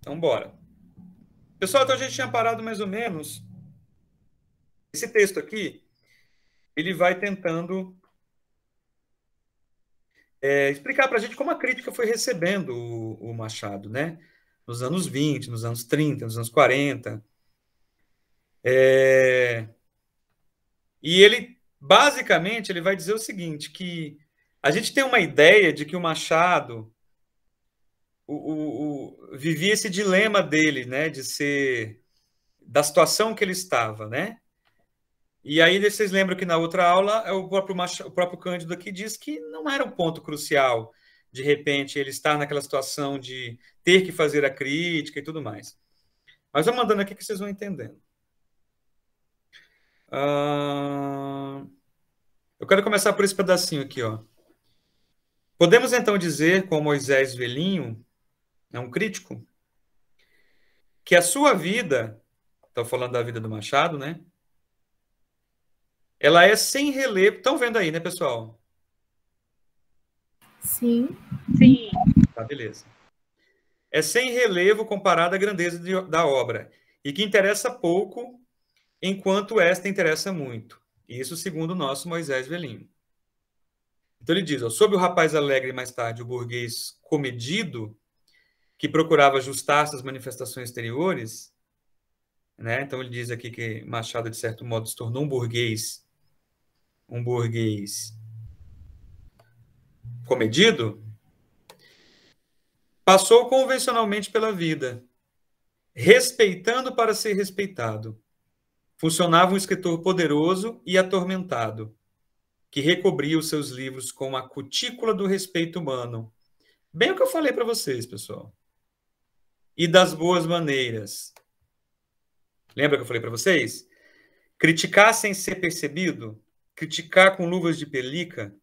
Então, bora. Pessoal, então a gente tinha parado mais ou menos. Esse texto aqui, ele vai tentando explicar para a gente como a crítica foi recebendo o Machado, né? Nos anos 20, nos anos 30, nos anos 40. É, E ele, basicamente, ele vai dizer o seguinte, que a gente tem uma ideia de que o Machado vivia esse dilema dele, né? De ser da situação que ele estava, né? E aí vocês lembram que na outra aula o próprio Cândido aqui diz que não era um ponto crucial, de repente, ele estar naquela situação de ter que fazer a crítica e tudo mais. Mas vamos mandando aqui que vocês vão entendendo. Ah, eu quero começar por esse pedacinho aqui, ó. Podemos então dizer, com Moisés Velhinho, é um crítico, que a sua vida, estou falando da vida do Machado, né? Ela é sem relevo. Estão vendo aí, né, pessoal? Sim. Sim. Tá, beleza. É sem relevo comparado à grandeza da obra, e que interessa pouco, enquanto esta interessa muito. Isso segundo o nosso Moisés Velhinho. Então ele diz, ó, sob o rapaz alegre e mais tarde o burguês comedido, que procurava ajustar-se às manifestações exteriores, né? Então ele diz aqui que Machado, de certo modo, se tornou um burguês comedido, passou convencionalmente pela vida, respeitando para ser respeitado. Funcionava um escritor poderoso e atormentado, que recobria os seus livros com a cutícula do respeito humano. Bem o que eu falei para vocês, pessoal. E das boas maneiras. Lembra que eu falei para vocês? Criticar sem ser percebido, criticar com luvas de pelica,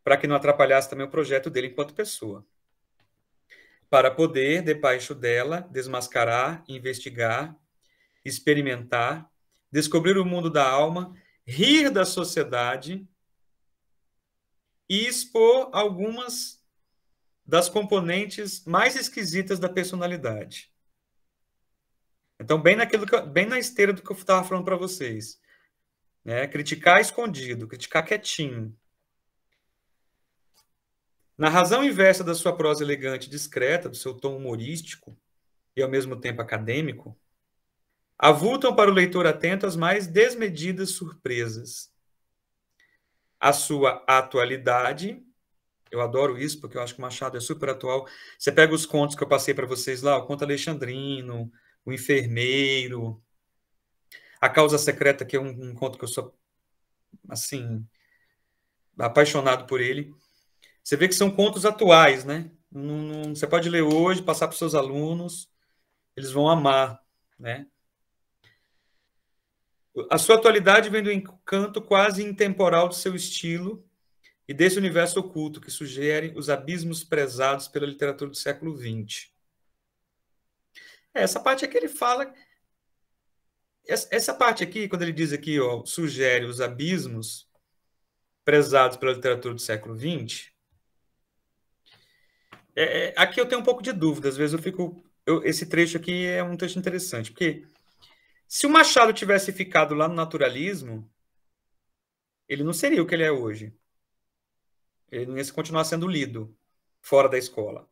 para que não atrapalhasse também o projeto dele enquanto pessoa. Para poder, debaixo dela, desmascarar, investigar, experimentar, descobrir o mundo da alma, rir da sociedade e expor algumas das componentes mais esquisitas da personalidade. Então, bem na esteira do que eu estava falando para vocês. Né? Criticar escondido, criticar quietinho. Na razão inversa da sua prosa elegante e discreta, do seu tom humorístico e ao mesmo tempo acadêmico, avultam para o leitor atento as mais desmedidas surpresas. A sua atualidade, eu adoro isso, porque eu acho que o Machado é super atual. Você pega os contos que eu passei para vocês lá, o Conto Alexandrino, O Enfermeiro, A Causa Secreta, que é um conto que eu sou, assim, apaixonado por ele. Você vê que são contos atuais, né? Você pode ler hoje, passar para os seus alunos, eles vão amar, né? A sua atualidade vem do encanto quase intemporal do seu estilo e desse universo oculto que sugere os abismos prezados pela literatura do século XX. Essa parte aqui ele fala. Essa parte aqui, quando ele diz aqui, ó, sugere os abismos prezados pela literatura do século XX, aqui eu tenho um pouco de dúvida. Às vezes eu fico. Esse trecho aqui é um trecho interessante, porque se o Machado tivesse ficado lá no naturalismo, ele não seria o que ele é hoje. Ele não ia continuar sendo lido fora da escola.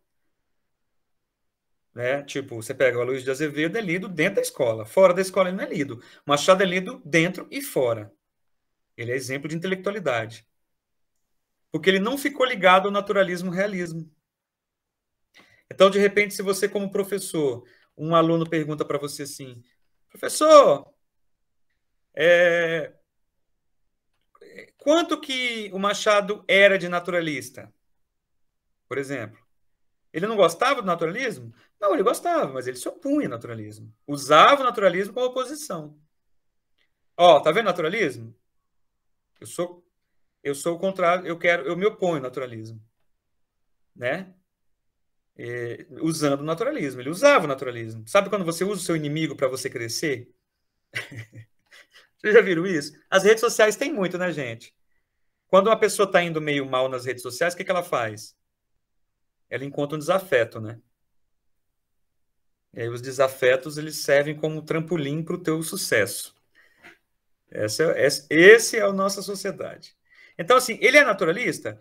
Né? Tipo, você pega o Aloysio de Azevedo, é lido dentro da escola. Fora da escola ele não é lido. O Machado é lido dentro e fora. Ele é exemplo de intelectualidade. Porque ele não ficou ligado ao naturalismo-realismo. Então, de repente, se você, como professor, um aluno pergunta para você assim, professor, é, quanto que o Machado era de naturalista? Por exemplo. Ele não gostava do naturalismo? Não, ele gostava, mas ele se opunha ao naturalismo. Usava o naturalismo como oposição. Ó, tá vendo naturalismo? Eu sou o contrário, eu me oponho ao naturalismo, né? Usando o naturalismo. Ele usava o naturalismo. Sabe quando você usa o seu inimigo para você crescer? Vocês já viram isso? As redes sociais têm muito, né, gente? Quando uma pessoa está indo meio mal nas redes sociais, o que ela faz? Ela encontra um desafeto, né? E aí os desafetos, eles servem como trampolim para o teu sucesso. Esse é a nossa sociedade. Então, assim, ele é naturalista?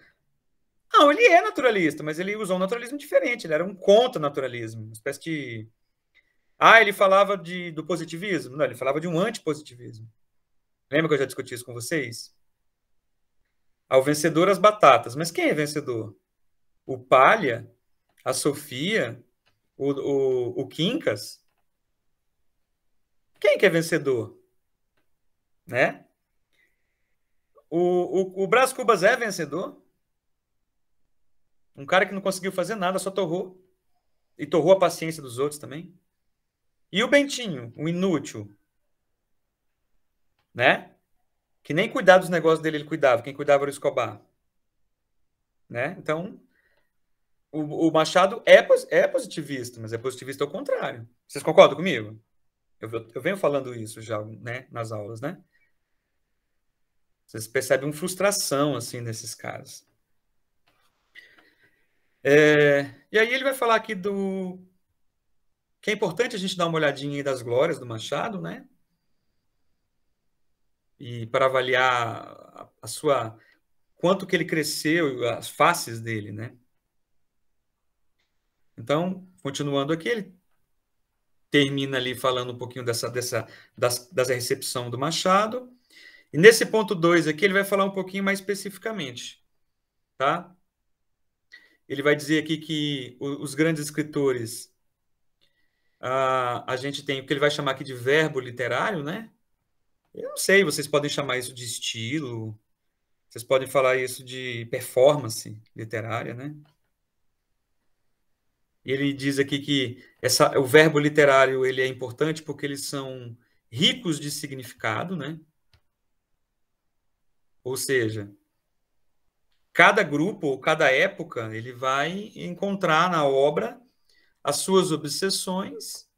Não, ele é naturalista, mas ele usou um naturalismo diferente. Ele era um contra-naturalismo, uma espécie de... ele falava do positivismo? Não, ele falava de um antipositivismo. Lembra que eu já discuti isso com vocês? Ao vencedor as batatas. Mas quem é vencedor? O Palha? A Sofia? O Quincas? Quem que é vencedor? Né? O Brás Cubas é vencedor? Um cara que não conseguiu fazer nada, só torrou. E torrou a paciência dos outros também. E o Bentinho, o inútil, né? Que nem cuidar dos negócios dele ele cuidava. Quem cuidava era o Escobar. Né? Então, o Machado é positivista, mas é positivista ao contrário. Vocês concordam comigo? Eu venho falando isso já, né, nas aulas, né? Vocês percebem uma frustração, assim, nesses caras. E aí ele vai falar aqui que é importante a gente dar uma olhadinha aí das glórias do Machado, né? E para avaliar a sua... quanto que ele cresceu, as faces dele, né? Então, continuando aqui, ele termina ali falando um pouquinho da recepção do Machado. E nesse ponto 2 aqui, ele vai falar um pouquinho mais especificamente, tá? Ele vai dizer aqui que os grandes escritores, a gente tem o que ele vai chamar aqui de verbo literário, né? Eu não sei, vocês podem chamar isso de estilo, vocês podem falar isso de performance literária, né? E ele diz aqui que o verbo literário ele é importante porque eles são ricos de significado, né? Ou seja, cada grupo ou cada época ele vai encontrar na obra as suas obsessões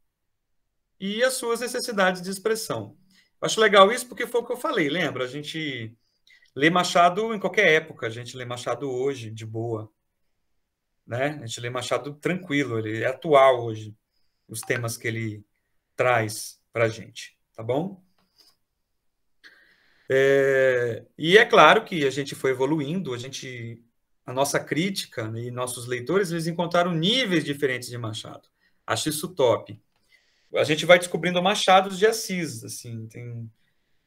e as suas necessidades de expressão. Acho legal isso porque foi o que eu falei, lembra? A gente lê Machado em qualquer época, a gente lê Machado hoje, de boa, né? A gente lê Machado tranquilo, ele é atual hoje, os temas que ele traz para a gente, tá bom? E é claro que a gente foi evoluindo, a nossa crítica, né, e nossos leitores, eles encontraram níveis diferentes de Machado. Acho isso top. A gente vai descobrindo Machados de Assis, assim,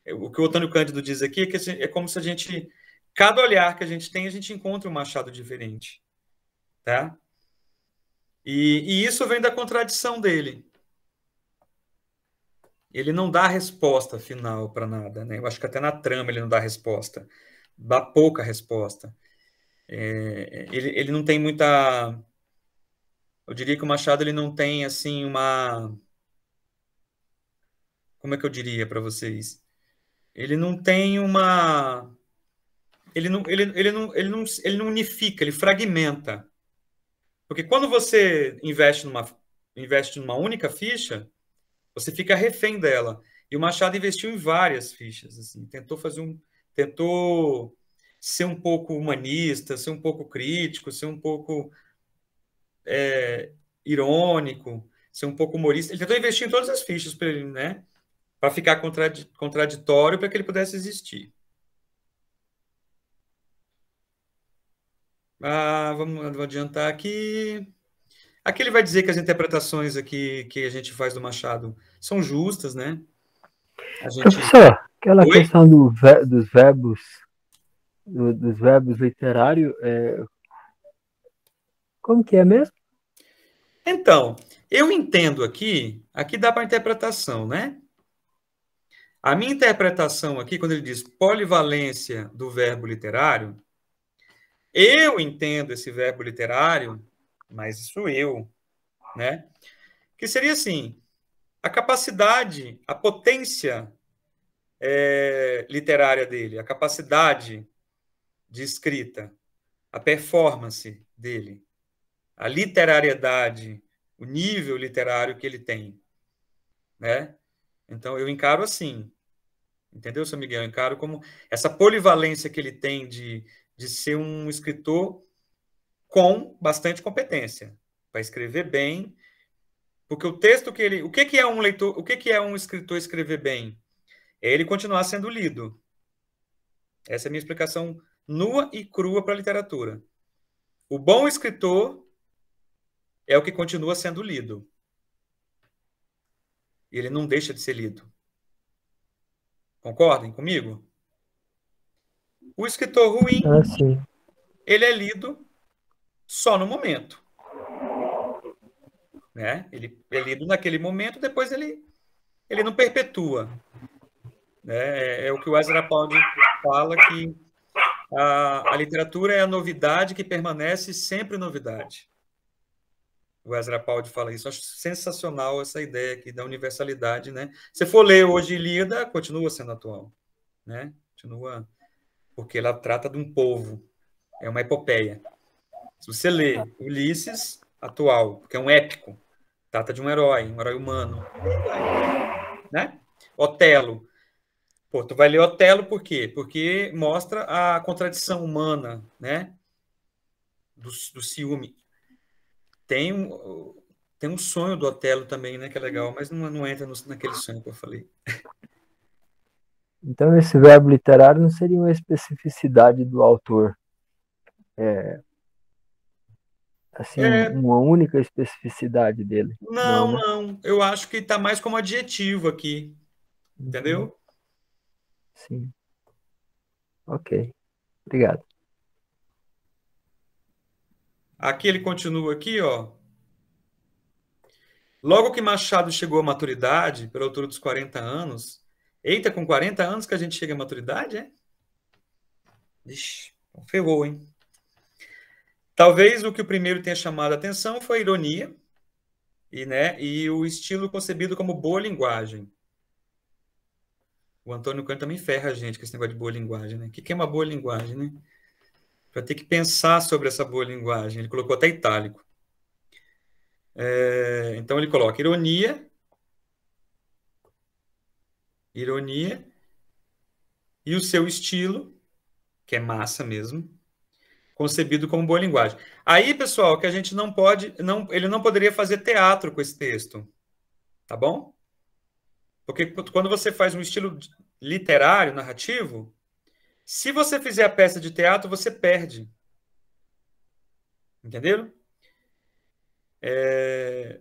o que o Otônio Cândido diz aqui é que é como se cada olhar que a gente tem, a gente encontra um Machado diferente, tá? E isso vem da contradição dele. Ele não dá resposta final para nada, né? Eu acho que até na trama ele não dá resposta, dá pouca resposta. Ele não tem muita... Eu diria que o Machado ele não tem, assim, uma... Como é que eu diria para vocês? Ele não tem uma... Ele não unifica, ele fragmenta. Porque quando você investe numa única ficha, você fica refém dela. E o Machado investiu em várias fichas, assim, tentou ser um pouco humanista, ser um pouco crítico, ser um pouco irônico, ser um pouco humorista. Ele tentou investir em todas as fichas para ele, né? Para ficar contraditório para que ele pudesse existir. Vamos adiantar aqui. Aqui ele vai dizer que as interpretações aqui que a gente faz do Machado são justas, né? Professor, aquela questão dos verbos literários, como que é mesmo? Então, eu entendo aqui dá para interpretação, né? A minha interpretação aqui, quando ele diz polivalência do verbo literário, eu entendo esse verbo literário, mas isso eu, né? Que seria assim, a capacidade, a potência literária dele, a capacidade de escrita, a performance dele, a literariedade, o nível literário que ele tem, né? Então, eu encaro assim, entendeu, seu Miguel? Eu encaro como essa polivalência que ele tem de ser um escritor com bastante competência, para escrever bem, Porque o texto que ele... O que que é um leitor... O que que é um escritor escrever bem? É ele continuar sendo lido. Essa é a minha explicação nua e crua para a literatura. O bom escritor é o que continua sendo lido. Ele não deixa de ser lido. Concordem comigo? O escritor ruim, sim. ele é lido só no momento. Né? Ele é lido naquele momento, depois ele não perpetua. Né? É o que o Ezra Pound fala, que a literatura é a novidade que permanece sempre novidade. O Ezra Pound fala isso. Acho sensacional essa ideia aqui da universalidade. Né? Se for ler hoje Ilíada, continua sendo atual. Né? Continua, porque ela trata de um povo. É uma epopeia. Se você lê Ulisses, atual, porque é um épico, trata de um herói humano. Né? Otelo. Pô, tu vai ler Otelo por quê? Porque mostra a contradição humana, né? Do ciúme. Tem um sonho do Otelo também, né? Que é legal, mas não entra naquele sonho que eu falei. Então, esse verbo literário não seria uma especificidade do autor. Assim, uma única especificidade dele. Não, Não, né? não. Eu acho que está mais como adjetivo aqui. Entendeu? Sim. Ok. Obrigado. Aqui ele continua aqui, ó. Logo que Machado chegou à maturidade, pela altura dos 40 anos. Eita, com 40 anos que a gente chega à maturidade, é? Ixi, ferrou, hein? Talvez o que o primeiro tenha chamado a atenção foi a ironia e o estilo concebido como boa linguagem. O Antônio Cândido também ferra a gente com esse negócio de boa linguagem, né? O que é uma boa linguagem, né? Para ter que pensar sobre essa boa linguagem. Ele colocou até itálico. Então ele coloca ironia e o seu estilo, que é massa mesmo, concebido como boa linguagem. Aí, pessoal, que a gente não pode, ele não poderia fazer teatro com esse texto, tá bom? Porque quando você faz um estilo literário, narrativo, se você fizer a peça de teatro, você perde. Entenderam? É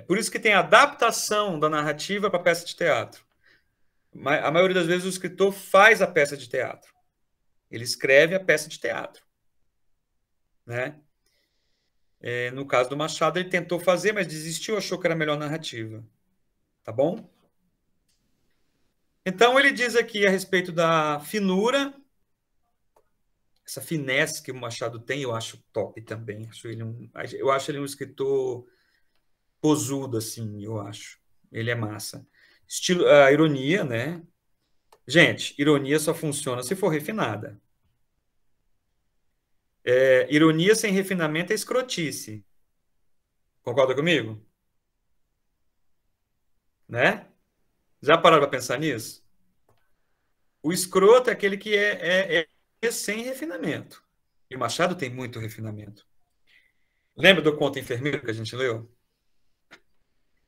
por isso que tem adaptação da narrativa para a peça de teatro. A maioria das vezes o escritor faz a peça de teatro. Ele escreve a peça de teatro. Né? No caso do Machado, ele tentou fazer, mas desistiu, achou que era melhor narrativa. Tá bom? Então, ele diz aqui a respeito da finura, essa finesse que o Machado tem, eu acho top também. Eu acho ele um escritor posudo, assim, eu acho. Ele é massa. A ironia, né? Gente, ironia só funciona se for refinada. Ironia sem refinamento é escrotice. Concorda comigo? Né? Já pararam para pensar nisso? O escroto é aquele que é sem refinamento. E o Machado tem muito refinamento. Lembra do Conto Enfermeiro que a gente leu?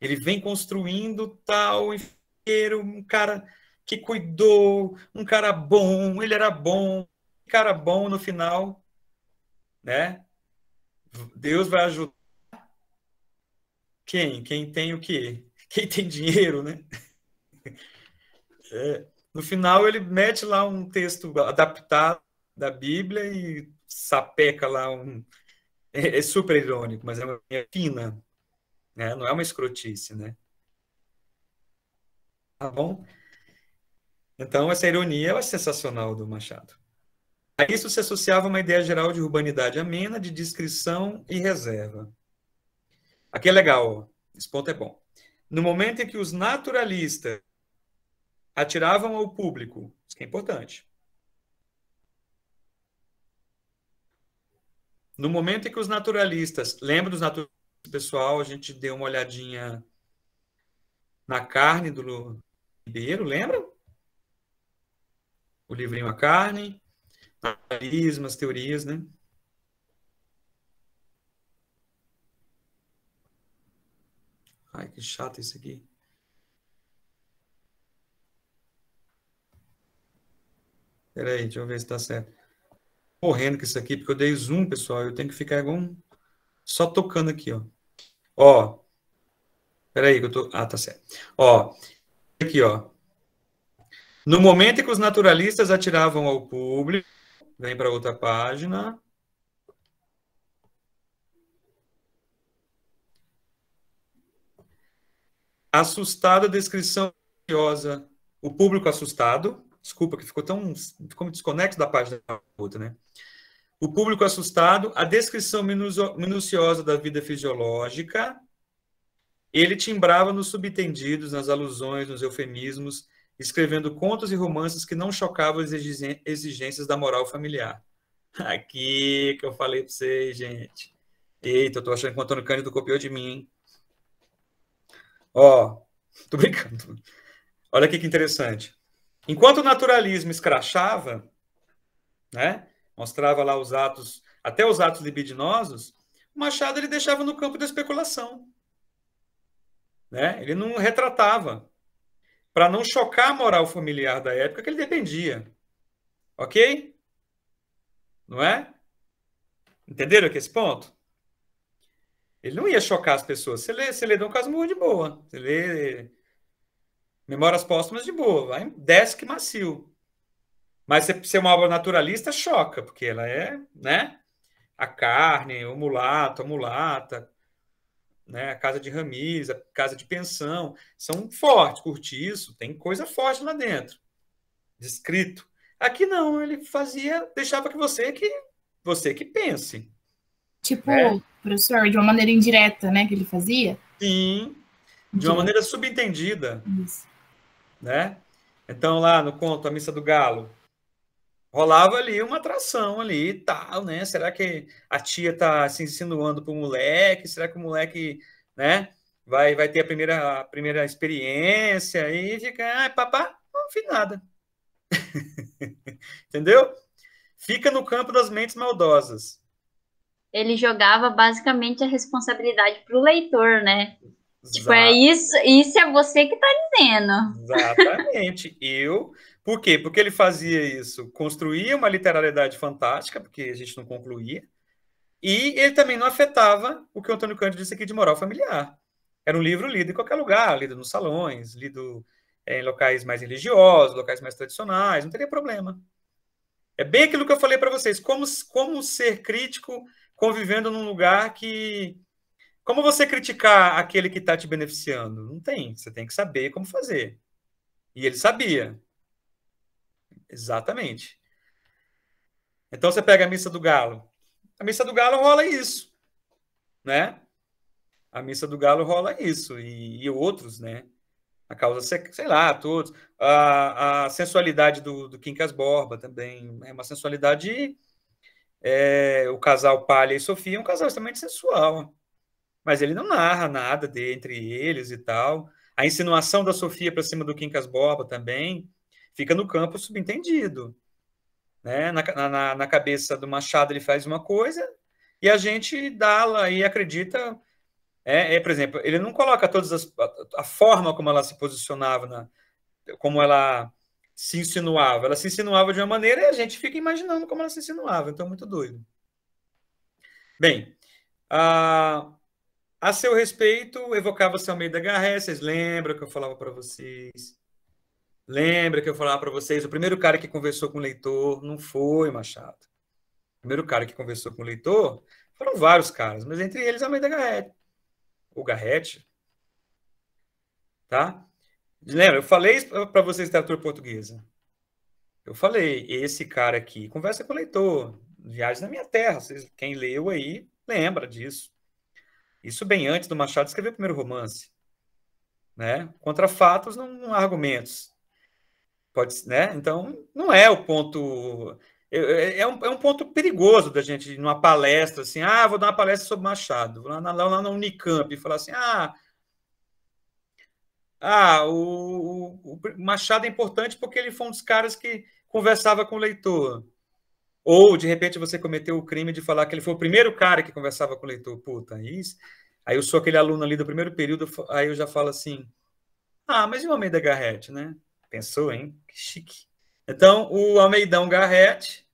Ele vem construindo tal enfermeiro, um cara que cuidou, um cara bom, ele era bom, um cara bom no final, né? Deus vai ajudar quem? Quem tem o quê? Quem tem dinheiro, né? No final ele mete lá um texto adaptado da Bíblia e sapeca lá é super irônico, mas é fina, né? Não é uma escrotice, né? Tá bom? Então, essa ironia é sensacional do Machado. A isso se associava uma ideia geral de urbanidade amena, de discrição e reserva. Aqui é legal, ó. Esse ponto é bom. No momento em que os naturalistas atiravam ao público, isso que é importante. No momento em que os naturalistas, lembra dos naturalistas, pessoal, a gente deu uma olhadinha na carne do Ribeiro, lembra? O livrinho A Carne, as teorias, né? Ai, que chato isso aqui. Peraí, deixa eu ver se tá certo. Correndo com isso aqui, porque eu dei zoom, pessoal. Eu tenho que ficar igual só tocando aqui, ó. Ó, peraí que eu tô... Ah, tá certo. Ó, aqui, ó. No momento em que os naturalistas atiravam ao público, vem para outra página. Assustada descrição curiosa. O público assustado. Desculpa, que ficou desconexo da página da outra, né? O público assustado, a descrição minuciosa da vida fisiológica. Ele timbrava nos subentendidos, nas alusões, nos eufemismos, escrevendo contos e romances que não chocavam as exigências da moral familiar. Aqui que eu falei para vocês, gente. Eita, eu tô achando que o Antônio Cândido copiou de mim, hein? Ó, tô brincando. Olha aqui que interessante. Enquanto o naturalismo escrachava, né, mostrava lá os atos, até os atos libidinosos, o Machado ele deixava no campo da especulação. Né? Ele não retratava, para não chocar a moral familiar da época que ele dependia. Ok? Não é? Entenderam aqui esse ponto? Ele não ia chocar as pessoas. Você lê Dom Casmurro de boa. Você lê Memórias Póstumas de boa. Vai, desce que macio. Mas se ser uma obra naturalista, choca, porque ela é, né? A carne, o mulato, a mulata, né? A casa de ramiz, a casa de pensão, são fortes, cortiço, tem coisa forte lá dentro, descrito. Aqui não, ele fazia, deixava que você que pense. Tipo, né? professor, de uma maneira indireta, né, que ele fazia? Sim, de uma maneira subentendida. Isso. Né? Então, lá no conto A Missa do Galo, rolava ali uma atração ali e tal, né? Será que a tia tá se insinuando pro moleque? Será que o moleque, né, vai ter a primeira experiência e fica, ah, papá, não fiz nada. Entendeu? Fica no campo das mentes maldosas. Ele jogava basicamente a responsabilidade pro leitor, né? Tipo, Exato. isso é você que tá dizendo. Exatamente. Por quê? Porque ele fazia isso, construía uma literariedade fantástica, porque a gente não concluía, e ele também não afetava o que o Antônio Cândido disse aqui de moral familiar. Era um livro lido em qualquer lugar, lido nos salões, lido em locais mais religiosos, locais mais tradicionais, não teria problema. É bem aquilo que eu falei para vocês, como ser crítico convivendo num lugar que... Como você criticar aquele que está te beneficiando? Não tem, você tem que saber como fazer. E ele sabia. Exatamente. Então você pega a Missa do Galo. A Missa do Galo rola isso, né? A Missa do Galo rola isso. E outros, né? A causa, sei lá, todos. A sensualidade do Quincas Borba também. É uma sensualidade... o casal Palha e Sofia é um casal extremamente sensual. Mas ele não narra nada entre eles e tal. A insinuação da Sofia para cima do Quincas Borba também fica no campo subentendido. Né? Na cabeça do Machado ele faz uma coisa e a gente dá lá e acredita. Por exemplo, ele não coloca a forma como ela se posicionava, como ela se insinuava. Ela se insinuava de uma maneira e a gente fica imaginando como ela se insinuava. Então, é muito doido. Bem, a seu respeito, evocava-se Almeida Garré, vocês lembram que eu falava para vocês? Lembra que eu falava para vocês? O primeiro cara que conversou com o leitor não foi Machado. O primeiro cara que conversou com o leitor foram vários caras, mas entre eles Almeida Garrett. O Garrett. Tá? Lembra, eu falei para vocês literatura portuguesa. Eu falei, esse cara aqui conversa com o leitor. Viagem na Minha Terra. Quem leu aí lembra disso. Isso bem antes do Machado escrever o primeiro romance. Né? Contra fatos, não há argumentos. Né? Então, não é o ponto... É um ponto perigoso da gente ir numa palestra, assim, vou dar uma palestra sobre Machado, vou lá na Unicamp e falar assim, o Machado é importante porque ele foi um dos caras que conversava com o leitor. Ou, de repente, você cometeu o crime de falar que ele foi o primeiro cara que conversava com o leitor. Puta, isso... Aí eu sou aquele aluno ali do primeiro período, aí eu já falo assim, mas e o Almeida Garrett, né? Pensou, hein? Que chique. Então, o Almeidão Garrett,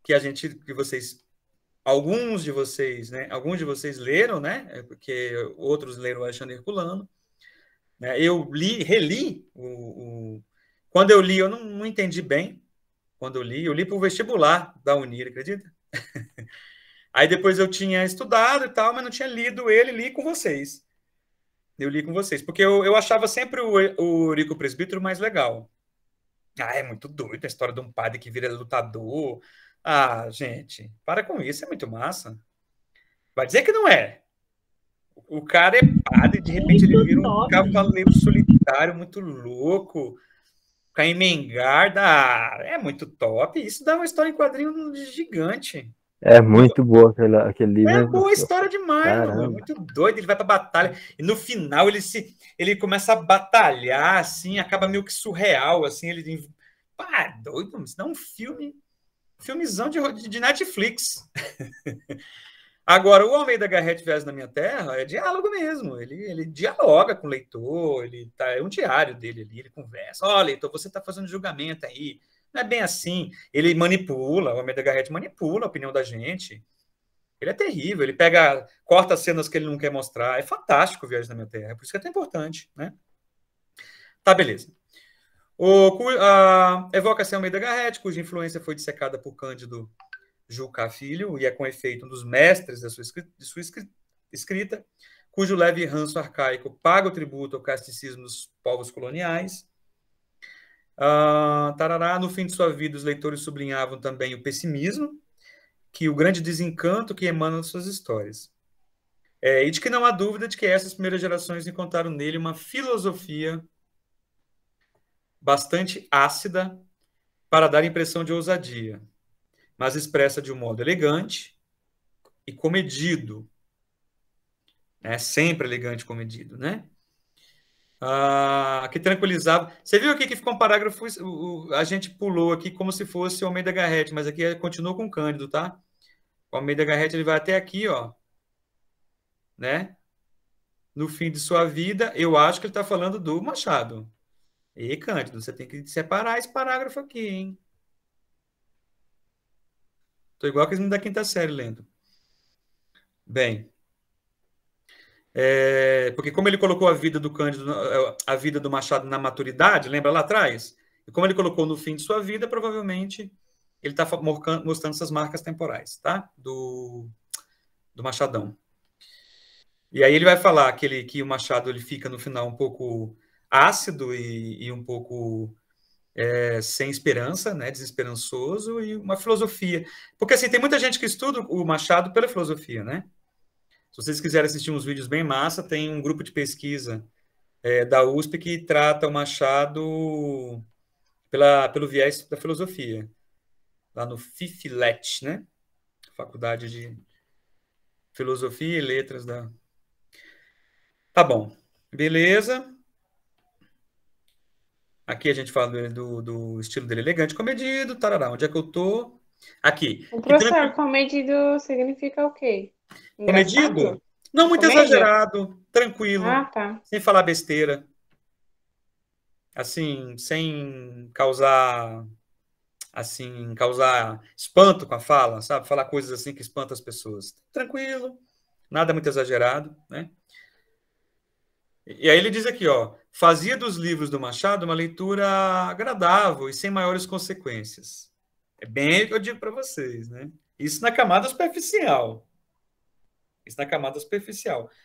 que vocês, alguns de vocês, né? Alguns de vocês leram, né? Porque outros leram o Alexandre Herculano. Né? Eu reli quando eu li, eu não entendi bem. Quando eu li para o vestibular da Unir, acredita? Aí depois eu tinha estudado e tal, mas não tinha lido ele, li com vocês. Eu li com vocês, porque eu achava sempre o Rico Presbítero mais legal. É muito doido a história de um padre que vira lutador. Gente, para com isso, é muito massa. Vai dizer que não é. O cara é padre, de repente ele vira um cavaleiro solitário muito louco. Caemengarda, é muito top. Isso dá uma história em quadrinho gigante. É muito boa aquele livro. É boa história demais, Caramba. mano. É muito doido. Ele vai pra batalha e no final ele começa a batalhar, assim, acaba meio que surreal, assim. Ele, doido, isso dá um filmezão de Netflix. Agora, o Almeida Garrett Viagem na Minha Terra é diálogo mesmo. Ele dialoga com o leitor, é um diário dele ali, ele conversa. Leitor, você está fazendo julgamento aí. Não é bem assim. Ele manipula, o Almeida Garrett manipula a opinião da gente. Ele é terrível, ele corta cenas que ele não quer mostrar. É fantástico o Viagem na Minha Terra, por isso que é tão importante, né? Tá, beleza. Evoca-se Almeida Garrett, cuja influência foi dissecada por Cândido Jucá Filho, e é com efeito um dos mestres de sua escrita, cujo leve ranço arcaico paga o tributo ao casticismo dos povos coloniais. No fim de sua vida, os leitores sublinhavam também o pessimismo, que o grande desencanto que emana de suas histórias. E de que não há dúvida de que essas primeiras gerações encontraram nele uma filosofia bastante ácida para dar impressão de ousadia, mas expressa de um modo elegante e comedido. Sempre elegante e comedido, né? Que tranquilizava. Você viu aqui que ficou um parágrafo, a gente pulou aqui como se fosse o Almeida Garrett, mas aqui continua com o Cândido, tá? O Almeida Garrett ele vai até aqui, ó, né? No fim de sua vida, eu acho que ele está falando do Machado. E Cândido, você tem que separar esse parágrafo aqui, hein? Tô igual que os meninos da quinta série lendo. Bem, porque como ele colocou a vida do Cândido, a vida do Machado na maturidade, lembra lá atrás? E como ele colocou no fim de sua vida, provavelmente ele está mostrando essas marcas temporais, tá? Do Machadão. E aí ele vai falar que o Machado ele fica no final um pouco ácido e um pouco sem esperança, né? Desesperançoso, e uma filosofia. Porque assim, tem muita gente que estuda o Machado pela filosofia, né? Se vocês quiserem assistir uns vídeos bem massa, tem um grupo de pesquisa da USP que trata o Machado pelo viés da filosofia, lá no FIFLET, né? Faculdade de Filosofia e Letras da... Tá bom. Beleza. Aqui a gente fala do estilo dele elegante, comedido, tarará. Onde é que eu tô? Aqui. O professor, comedido significa o quê? Comedido? Não muito exagerado, tranquilo, tá. sem falar besteira. Assim, sem causar espanto com a fala, sabe? Falar coisas assim que espantam as pessoas. Tranquilo, nada muito exagerado, né? E aí ele diz aqui, ó, fazia dos livros do Machado uma leitura agradável e sem maiores consequências. É bem o que eu digo para vocês, né? Isso na camada superficial.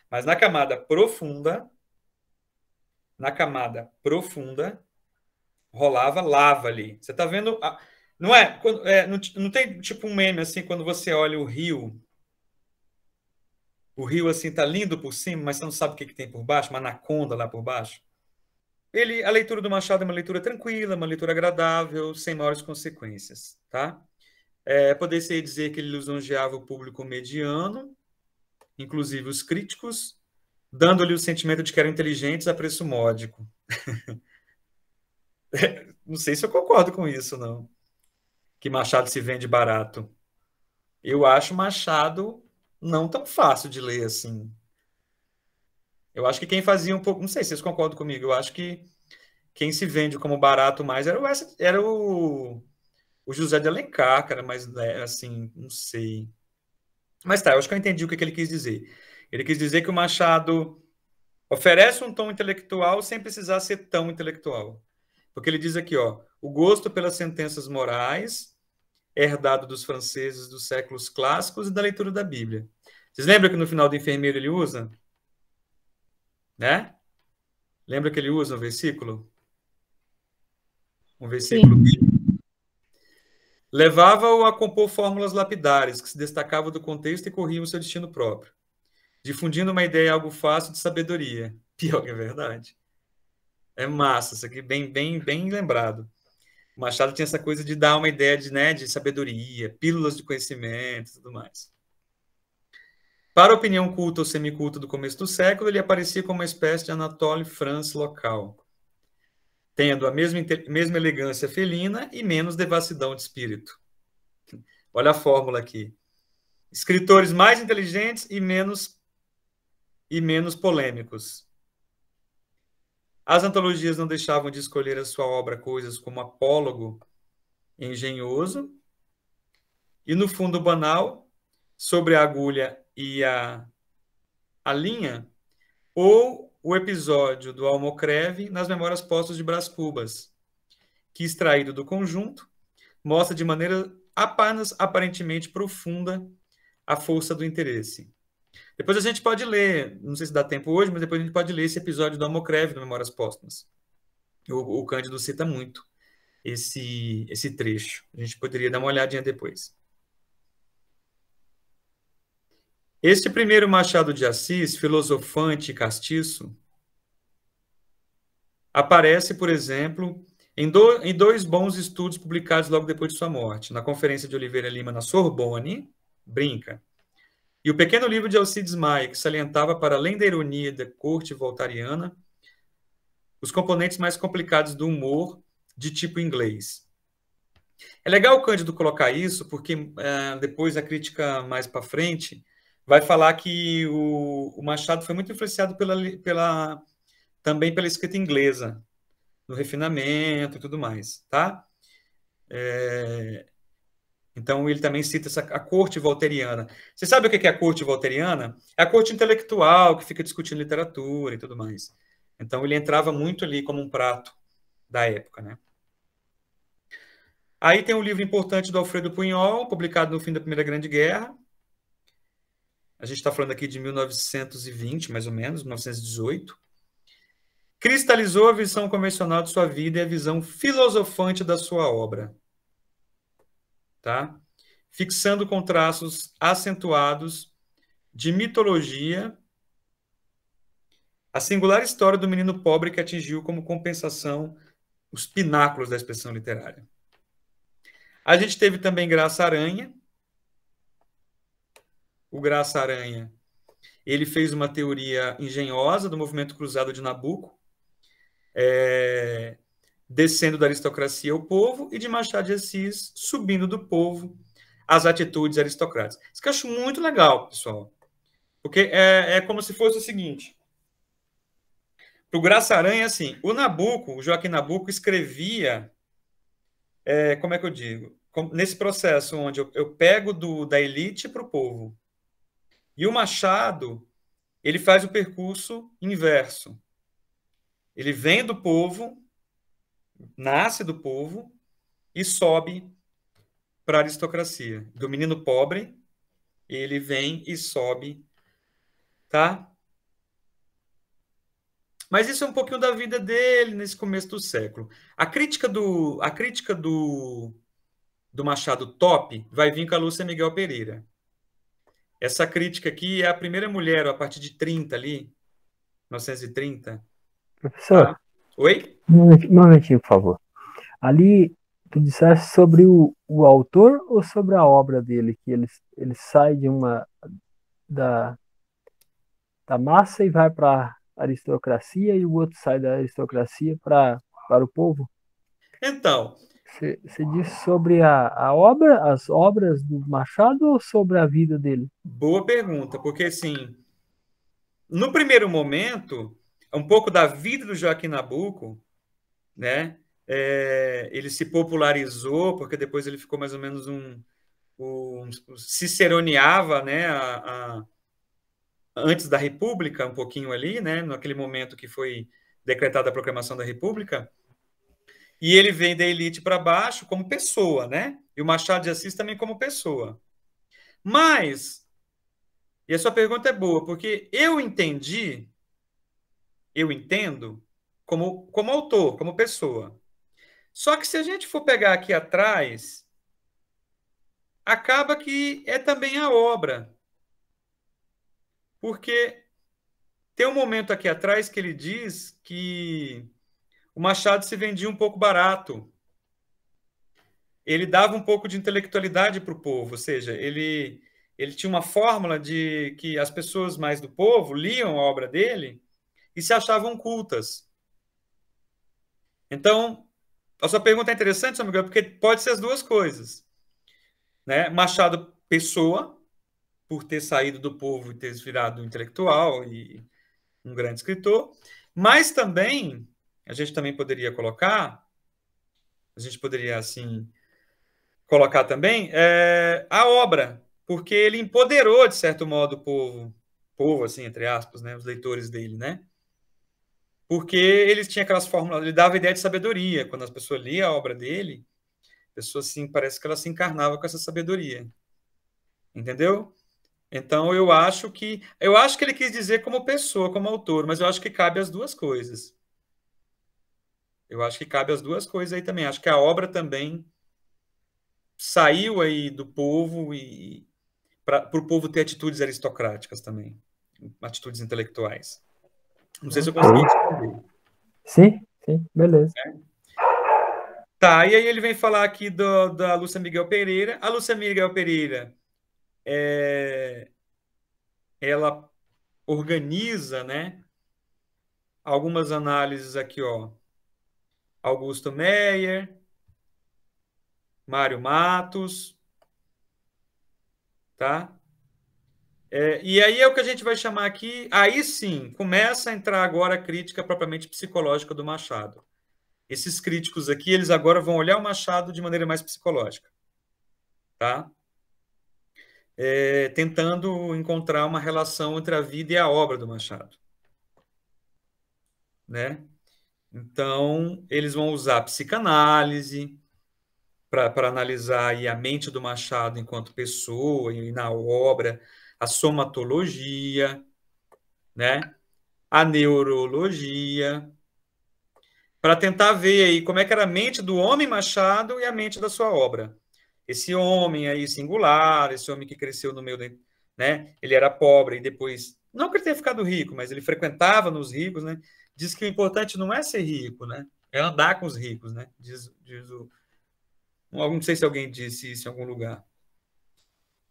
Mas na camada profunda, rolava lava ali. Você tá vendo? Não é? Não tem tipo um meme assim, quando você olha o rio assim tá lindo por cima, mas você não sabe o que tem por baixo, uma anaconda lá por baixo. A leitura do Machado é uma leitura tranquila, uma leitura agradável, sem maiores consequências, tá? Poderia dizer que ele lisonjeava o público mediano, inclusive os críticos, dando-lhe o sentimento de que eram inteligentes a preço módico. Não sei se eu concordo com isso, não. Que Machado se vende barato. Eu acho Machado não tão fácil de ler assim. Eu acho que quem fazia um pouco... Não sei se vocês concordam comigo. Eu acho que quem se vende como barato mais era o José de Alencar, cara, mas assim, não sei. Mas tá, eu acho que eu entendi o que ele quis dizer. Ele quis dizer que o Machado oferece um tom intelectual sem precisar ser tão intelectual. Porque ele diz aqui, ó, o gosto pelas sentenças morais, herdado dos franceses dos séculos clássicos e da leitura da Bíblia. Vocês lembram que no final do Enfermeiro ele usa? Né? Lembra que ele usa um versículo? Um versículo bíblico. Levava-o a compor fórmulas lapidares que se destacavam do contexto e corriam o seu destino próprio, difundindo uma ideia algo fácil de sabedoria. Pior que é verdade. É massa, isso aqui bem lembrado. O Machado tinha essa coisa de dar uma ideia de, né, de sabedoria, pílulas de conhecimento e tudo mais. Para a opinião culta ou semiculta do começo do século, ele aparecia como uma espécie de Anatole France local, tendo a mesma elegância felina e menos devassidão de espírito. Olha a fórmula aqui. Escritores mais inteligentes e menos polêmicos. As antologias não deixavam de escolher a sua obra coisas como apólogo engenhoso e, no fundo banal, sobre a agulha e a linha, ou o episódio do Almocreve nas Memórias Póstumas de Brás Cubas, que, extraído do conjunto, mostra de maneira apenas aparentemente profunda a força do interesse. Depois a gente pode ler, não sei se dá tempo hoje, mas depois a gente pode ler esse episódio do Almocreve, do Memórias Póstumas. O Cândido cita muito esse trecho. A gente poderia dar uma olhadinha depois. Este primeiro Machado de Assis, filosofante e castiço, aparece, por exemplo, em dois bons estudos publicados logo depois de sua morte, na Conferência de Oliveira Lima na Sorbonne, brinca, e o pequeno livro de Alcides Maia, que salientava, para além da ironia da corte voltariana, os componentes mais complicados do humor de tipo inglês. É legal o Cândido colocar isso, porque depois a crítica mais para frente vai falar que o Machado foi muito influenciado também pela escrita inglesa, no refinamento e tudo mais, tá? Então, ele também cita a corte voltairiana. Você sabe o que é a corte voltairiana? É a corte intelectual, que fica discutindo literatura e tudo mais. Então, ele entrava muito ali como um prato da época, né? Aí tem um livro importante do Alfredo Punhol, publicado no fim da Primeira Grande Guerra. A gente está falando aqui de 1920, mais ou menos, 1918. Cristalizou a visão convencional de sua vida e a visão filosofante da sua obra. Tá? Fixando com traços acentuados de mitologia a singular história do menino pobre que atingiu como compensação os pináculos da expressão literária. A gente teve também Graça Aranha. O Graça Aranha, ele fez uma teoria engenhosa do movimento cruzado de Nabucco, descendo da aristocracia ao povo, e de Machado de Assis subindo do povo às atitudes aristocráticas. Isso que eu acho muito legal, pessoal. Porque é como se fosse o seguinte. Para o Graça Aranha, assim, o Joaquim Nabuco escrevia, como é que eu digo? Nesse processo onde eu pego da elite para o povo. E o Machado, ele faz o percurso inverso. Ele vem do povo, nasce do povo e sobe para a aristocracia. Do menino pobre, ele vem e sobe, tá? Mas isso é um pouquinho da vida dele nesse começo do século. A crítica do Machado top vai vir com a Lúcia Miguel Pereira. Essa crítica aqui é a primeira mulher, a partir de 30 ali, 1930. Professor, Tá? Oi? um momentinho, por favor. Ali, tu disseste sobre o autor ou sobre a obra dele, que ele sai da massa e vai para a aristocracia, e o outro sai da aristocracia para o povo? Então, Você disse sobre a obra, as obras do Machado, ou sobre a vida dele? boa pergunta, porque assim, no primeiro momento, um pouco da vida do Joaquim Nabuco, né? Ele se popularizou, porque depois ele ficou mais ou menos ciceroneava, né? Antes da República, um pouquinho ali, né? Naquele momento que foi decretada a proclamação da República. E ele vem da elite para baixo como pessoa, né? E o Machado de Assis também como pessoa. Mas, e a sua pergunta é boa, porque eu entendo como autor, como pessoa. Só que se a gente for pegar aqui atrás, acaba que é também a obra. Porque tem um momento aqui atrás que ele diz que o Machado se vendia um pouco barato. Ele dava um pouco de intelectualidade para o povo, ou seja, ele tinha uma fórmula de que as pessoas mais do povo liam a obra dele e se achavam cultas. Então, a sua pergunta é interessante, São Miguel, porque pode ser as duas coisas. Né? Machado, pessoa, por ter saído do povo e ter virado intelectual e um grande escritor, mas também, a gente também poderia colocar, assim, colocar também a obra, porque ele empoderou, de certo modo, o povo, assim, entre aspas, né, os leitores dele, né? Porque eles tinham aquelas fórmulas, ele dava ideia de sabedoria. Quando as pessoas liam a obra dele, a pessoa, assim, parece que ela se encarnava com essa sabedoria. Entendeu? Então, eu acho que ele quis dizer como pessoa, como autor, mas eu acho que cabe as duas coisas. Eu acho que cabe as duas coisas aí também. Acho que a obra também saiu aí do povo e para o povo ter atitudes aristocráticas também, atitudes intelectuais. Não sei se eu consegui responder. Sim, beleza. Tá, e aí ele vem falar aqui da Lúcia Miguel Pereira. A Lúcia Miguel Pereira, ela organiza, né, algumas análises aqui, ó. Augusto Meyer, Mário Matos, tá? E aí é o que a gente vai chamar aqui, aí sim, começa a entrar agora a crítica propriamente psicológica do Machado. Esses críticos aqui, eles agora vão olhar o Machado de maneira mais psicológica, tá? Tentando encontrar uma relação entre a vida e a obra do Machado, né? Então, eles vão usar a psicanálise para analisar aí a mente do Machado enquanto pessoa e na obra, a somatologia, né? A neurologia, para tentar ver aí como é que era a mente do homem Machado e a mente da sua obra. Esse homem aí singular, esse homem que cresceu no meio, né? Ele era pobre e depois, não que ele tenha ficado rico, mas ele frequentava nos ricos, né? Diz que o importante não é ser rico, né? É andar com os ricos, né? Diz o... Não sei se alguém disse isso em algum lugar.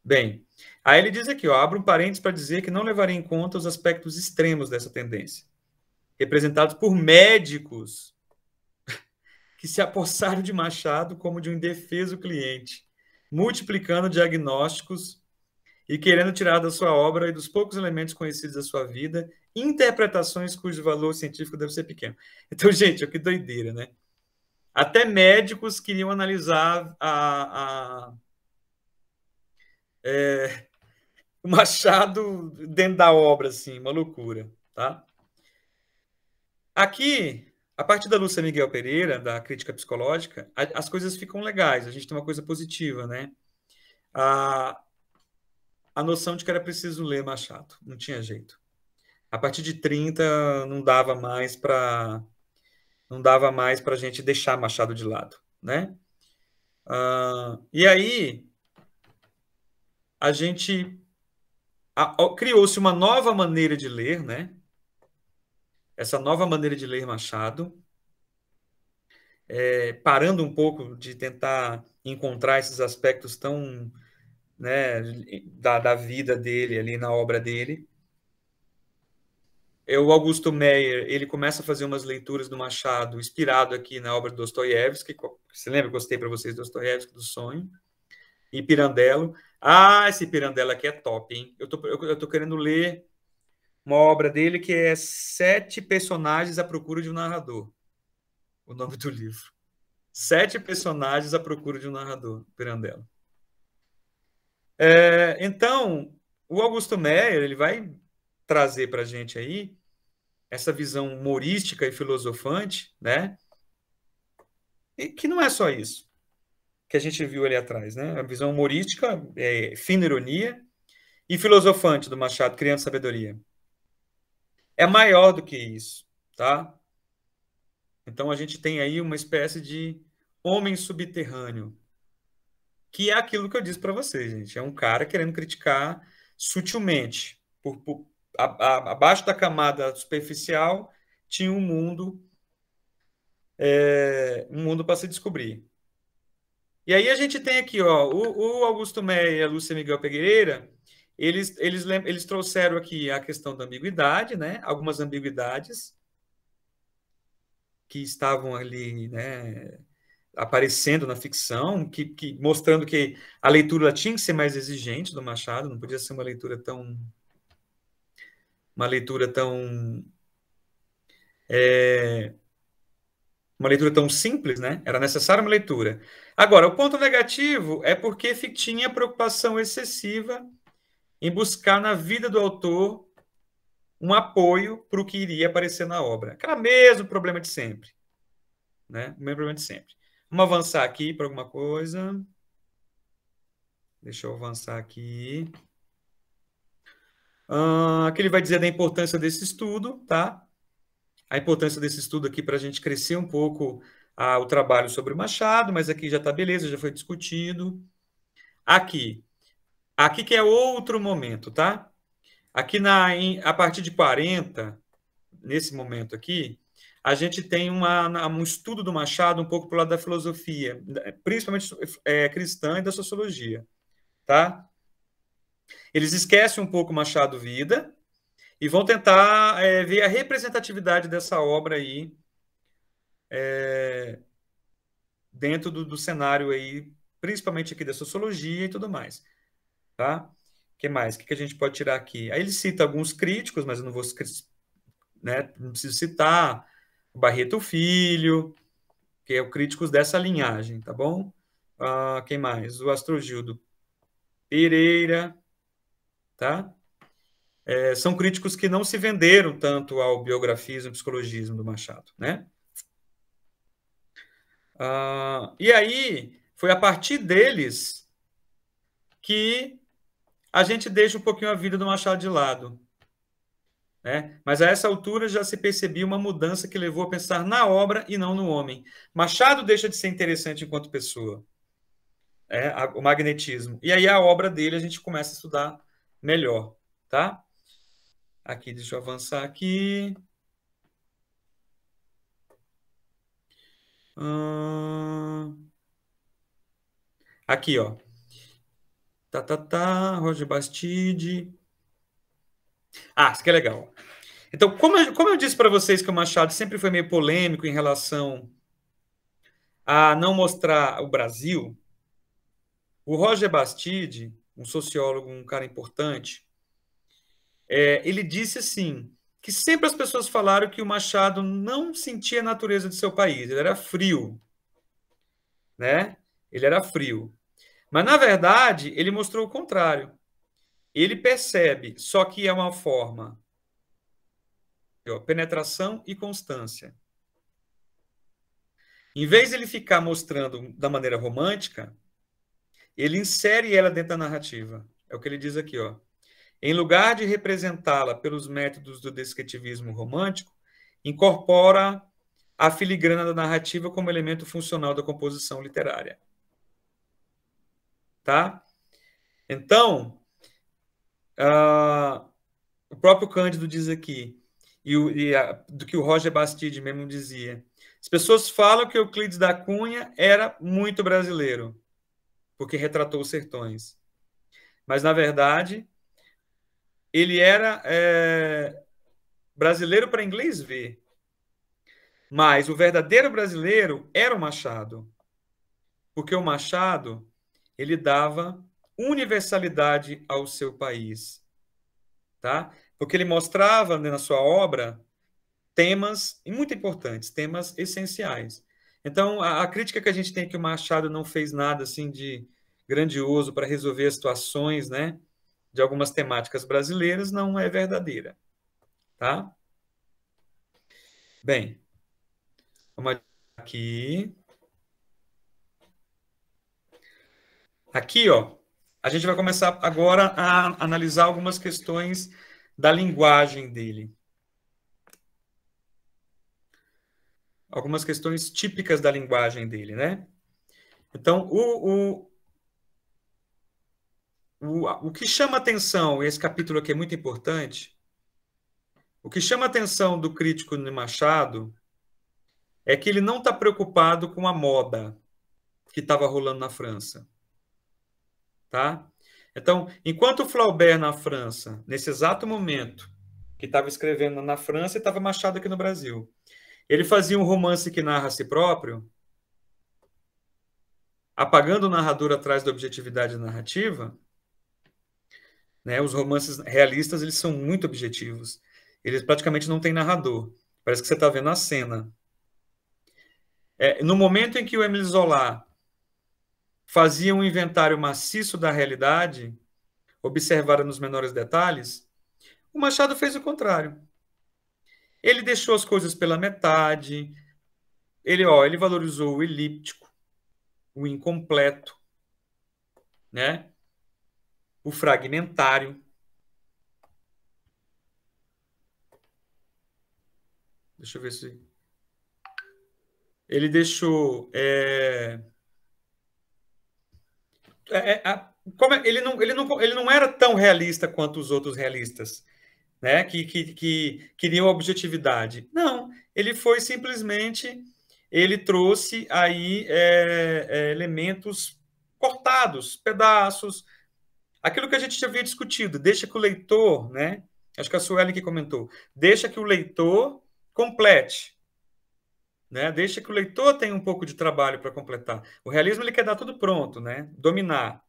Bem, aí ele diz aqui, ó, abro um parênteses para dizer que não levaria em conta os aspectos extremos dessa tendência, representados por médicos que se apossaram de Machado como de um indefeso cliente, multiplicando diagnósticos e querendo tirar da sua obra e dos poucos elementos conhecidos da sua vida interpretações cujo valor científico deve ser pequeno. Então, gente, que doideira, né? Até médicos queriam analisar o Machado dentro da obra, assim, uma loucura, tá? Aqui, a partir da Lúcia Miguel Pereira, da crítica psicológica, as coisas ficam legais, a gente tem uma coisa positiva, né? A noção de que era preciso ler Machado, não tinha jeito. A partir de 30, não dava mais para a gente deixar Machado de lado, né? E aí, a gente criou-se uma nova maneira de ler, né? Essa nova maneira de ler Machado, parando um pouco de tentar encontrar esses aspectos tão, né, da vida dele ali na obra dele. O Augusto Meyer, ele começa a fazer umas leituras do Machado, inspirado aqui na obra de Dostoiévski. Você lembra que eu gostei para vocês do Dostoiévski, do Sonho? E Pirandello. Esse Pirandello aqui é top, hein? Eu tô querendo ler uma obra dele que é 7 personagens à procura de um narrador. O nome do livro. 7 personagens à procura de um narrador, Pirandello. Então, o Augusto Meyer, ele vai trazer para a gente aí essa visão humorística e filosofante, né? E que não é só isso que a gente viu ali atrás, né? A visão humorística, fina ironia, e filosofante do Machado, criando sabedoria. É maior do que isso, tá? Então a gente tem aí uma espécie de homem subterrâneo, que é aquilo que eu disse para vocês, gente. É um cara querendo criticar sutilmente. Abaixo da camada superficial tinha um mundo para se descobrir. E aí a gente tem aqui, ó, o Augusto Meyer e a Lúcia Miguel Pereira, eles trouxeram aqui a questão da ambiguidade, né? Algumas ambiguidades que estavam ali, né, aparecendo na ficção, mostrando que a leitura tinha que ser mais exigente do Machado, não podia ser uma leitura tão simples, né? Era necessária uma leitura. Agora, o ponto negativo é porque tinha preocupação excessiva em buscar na vida do autor um apoio para o que iria aparecer na obra. Aquele mesmo problema de sempre, né? O mesmo problema de sempre. Vamos avançar aqui para alguma coisa. Deixa eu avançar aqui. Aqui ele vai dizer da importância desse estudo, tá? A importância desse estudo aqui para a gente crescer um pouco o trabalho sobre o Machado, mas aqui já está beleza, já foi discutido. Aqui que é outro momento, tá? Aqui a partir de 40, nesse momento aqui, a gente tem um estudo do Machado um pouco para o lado da filosofia, principalmente cristã e da sociologia, tá? Eles esquecem um pouco Machado Vida e vão tentar ver a representatividade dessa obra aí dentro do cenário aí, principalmente aqui da sociologia e tudo mais, tá? O que mais? O que a gente pode tirar aqui? Aí ele cita alguns críticos, mas eu não vou, né, não preciso citar o Barreto Filho, que é o críticos dessa linhagem, tá bom? Quem mais? O Astrogildo Pereira, tá? São críticos que não se venderam tanto ao biografismo e psicologismo do Machado, né? E aí, foi a partir deles que a gente deixa um pouquinho a vida do Machado de lado, né? Mas a essa altura já se percebia uma mudança que levou a pensar na obra e não no homem. Machado deixa de ser interessante enquanto pessoa, o magnetismo. E aí a obra dele a gente começa a estudar melhor, tá? Aqui, deixa eu avançar aqui. Aqui, ó. Roger Bastide. Isso aqui é legal. Então, como eu disse para vocês que o Machado sempre foi meio polêmico em relação a não mostrar o Brasil, o Roger Bastide, um sociólogo, um cara importante, ele disse assim, que sempre as pessoas falaram que o Machado não sentia a natureza de seu país, ele era frio, né? Ele era frio. Mas, na verdade, ele mostrou o contrário. Ele percebe, só que é uma forma penetração e constância. Em vez de ele ficar mostrando da maneira romântica, ele insere ela dentro da narrativa. É o que ele diz aqui, ó. Em lugar de representá-la pelos métodos do descritivismo romântico, incorpora a filigrana da narrativa como elemento funcional da composição literária. Tá? Então, o próprio Cândido diz aqui, do que o Roger Bastide mesmo dizia, as pessoas falam que Euclides da Cunha era muito brasileiro, porque retratou os sertões. Mas, na verdade, ele era brasileiro para inglês ver. Mas o verdadeiro brasileiro era o Machado. Porque o Machado, ele dava universalidade ao seu país. Tá? porque ele mostrava, né, na sua obra temas muito importantes, temas essenciais. Então, a crítica que a gente tem é que o Machado não fez nada assim de grandioso para resolver as situações, né, de algumas temáticas brasileiras não é verdadeira, tá? Bem, vamos aqui. Aqui, ó, a gente vai começar agora a analisar algumas questões da linguagem dele. Algumas questões típicas da linguagem dele, né? Então, o que chama atenção, esse capítulo aqui é muito importante, o que chama atenção do crítico de Machado é que ele não está preocupado com a moda que estava rolando na França. Tá? Então, enquanto o Flaubert na França, nesse exato momento, que estava escrevendo na França e estava Machado aqui no Brasil, ele fazia um romance que narra a si próprio, apagando o narrador atrás da objetividade narrativa, né? Os romances realistas eles são muito objetivos. Eles praticamente não têm narrador. Parece que você está vendo a cena. No momento em que o Émile Zola fazia um inventário maciço da realidade, observada nos menores detalhes, o Machado fez o contrário. Ele deixou as coisas pela metade, ele valorizou o elíptico, o incompleto, né? O fragmentário. Deixa eu ver se... Ele deixou... ele não era tão realista quanto os outros realistas, né? Que queriam objetividade. Não, ele foi simplesmente... Ele trouxe aí elementos cortados, pedaços, aquilo que a gente já havia discutido, deixa que o leitor, né? Acho que a Sueli que comentou, deixa que o leitor complete, né? Deixa que o leitor tenha um pouco de trabalho para completar. O realismo ele quer dar tudo pronto, né? Dominar.